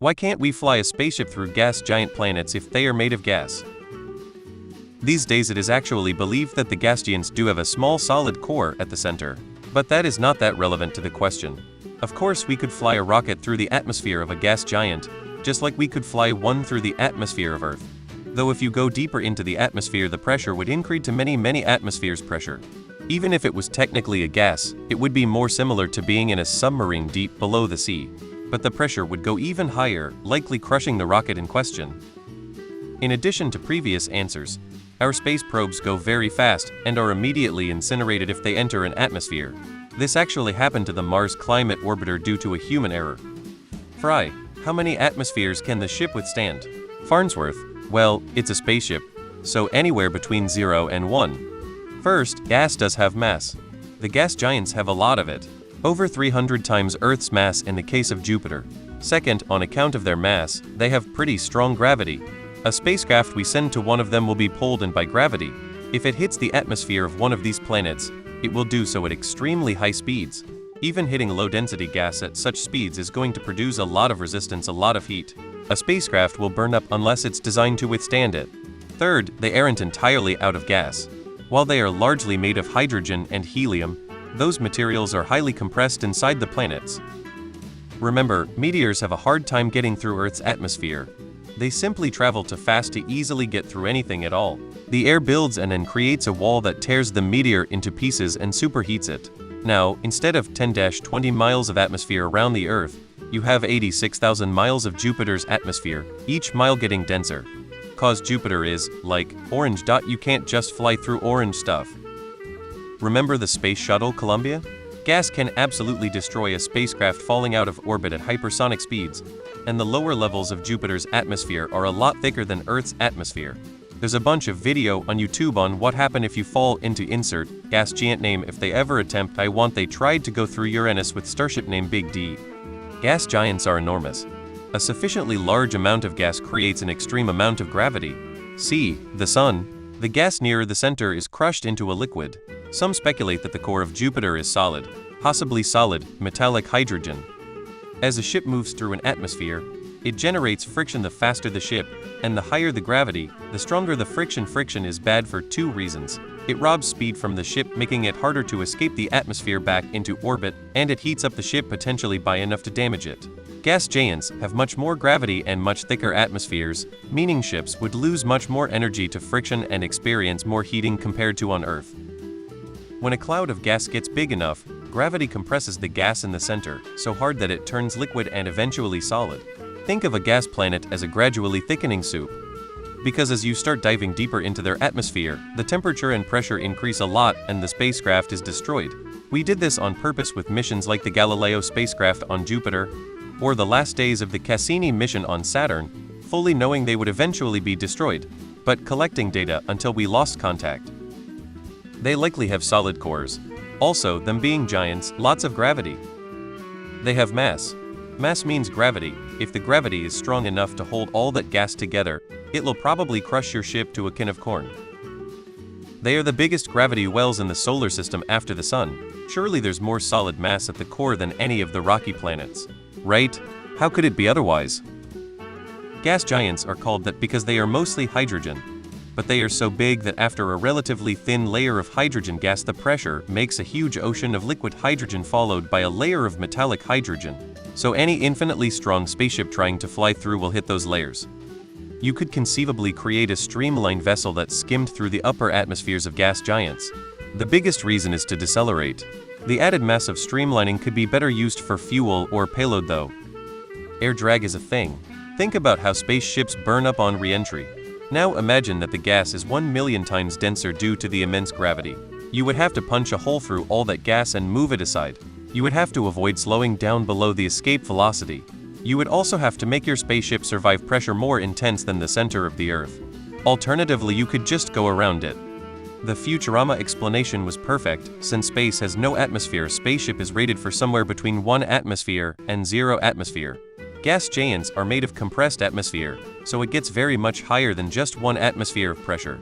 Why can't we fly a spaceship through gas giant planets if they are made of gas? These days it is actually believed that the gas giants do have a small solid core at the center. But that is not that relevant to the question. Of course we could fly a rocket through the atmosphere of a gas giant, just like we could fly one through the atmosphere of Earth. Though if you go deeper into the atmosphere, the pressure would increase to many atmospheres pressure. Even if it was technically a gas, it would be more similar to being in a submarine deep below the sea. But the pressure would go even higher, likely crushing the rocket in question. In addition to previous answers, our space probes go very fast and are immediately incinerated if they enter an atmosphere. This actually happened to the Mars Climate Orbiter due to a human error. Fry, how many atmospheres can the ship withstand? Farnsworth, well, it's a spaceship, so anywhere between 0 and 1. First, gas does have mass. The gas giants have a lot of it. Over 300 times Earth's mass in the case of Jupiter. Second, on account of their mass, they have pretty strong gravity. A spacecraft we send to one of them will be pulled in by gravity. If it hits the atmosphere of one of these planets, it will do so at extremely high speeds. Even hitting low-density gas at such speeds is going to produce a lot of resistance, a lot of heat. A spacecraft will burn up unless it's designed to withstand it. Third, they aren't entirely out of gas. While they are largely made of hydrogen and helium, those materials are highly compressed inside the planets. Remember, meteors have a hard time getting through Earth's atmosphere. They simply travel too fast to easily get through anything at all. The air builds and then creates a wall that tears the meteor into pieces and superheats it. Now, instead of 10-20 miles of atmosphere around the Earth, you have 86,000 miles of Jupiter's atmosphere, each mile getting denser. Cause Jupiter is, like, orange. You can't just fly through orange stuff. Remember the Space Shuttle Columbia? Gas can absolutely destroy a spacecraft falling out of orbit at hypersonic speeds, and the lower levels of Jupiter's atmosphere are a lot thicker than Earth's atmosphere. There's a bunch of video on YouTube on what happened if you fall into insert gas giant name if they ever attempt. I want they tried to go through Uranus with starship name Big D. Gas giants are enormous. A sufficiently large amount of gas creates an extreme amount of gravity. See, the Sun. The gas nearer the center is crushed into a liquid. Some speculate that the core of Jupiter is solid, possibly solid, metallic hydrogen. As a ship moves through an atmosphere, it generates friction. The faster the ship, and the higher the gravity, the stronger the friction. Friction is bad for two reasons. It robs speed from the ship, making it harder to escape the atmosphere back into orbit, and it heats up the ship potentially by enough to damage it. Gas giants have much more gravity and much thicker atmospheres, meaning ships would lose much more energy to friction and experience more heating compared to on Earth. When a cloud of gas gets big enough, gravity compresses the gas in the center so hard that it turns liquid and eventually solid. Think of a gas planet as a gradually thickening soup. Because as you start diving deeper into their atmosphere, the temperature and pressure increase a lot and the spacecraft is destroyed. We did this on purpose with missions like the Galileo spacecraft on Jupiter, or the last days of the Cassini mission on Saturn, fully knowing they would eventually be destroyed, but collecting data until we lost contact. They likely have solid cores. Also, them being giants, lots of gravity. They have mass. Mass means gravity. If the gravity is strong enough to hold all that gas together, it'll probably crush your ship to a can of corn. They are the biggest gravity wells in the solar system after the Sun. Surely there's more solid mass at the core than any of the rocky planets. Right? How could it be otherwise? Gas giants are called that because they are mostly hydrogen. But they are so big that after a relatively thin layer of hydrogen gas, the pressure makes a huge ocean of liquid hydrogen followed by a layer of metallic hydrogen. So any infinitely strong spaceship trying to fly through will hit those layers. You could conceivably create a streamlined vessel that skimmed through the upper atmospheres of gas giants. The biggest reason is to decelerate. The added mass of streamlining could be better used for fuel or payload though. Air drag is a thing. Think about how spaceships burn up on re-entry. Now imagine that the gas is 1 million times denser due to the immense gravity. You would have to punch a hole through all that gas and move it aside. You would have to avoid slowing down below the escape velocity. You would also have to make your spaceship survive pressure more intense than the center of the Earth. Alternatively, you could just go around it. The Futurama explanation was perfect. Since space has no atmosphere, a spaceship is rated for somewhere between 1 atmosphere and 0 atmosphere. Gas giants are made of compressed atmosphere, so it gets very much higher than just 1 atmosphere of pressure.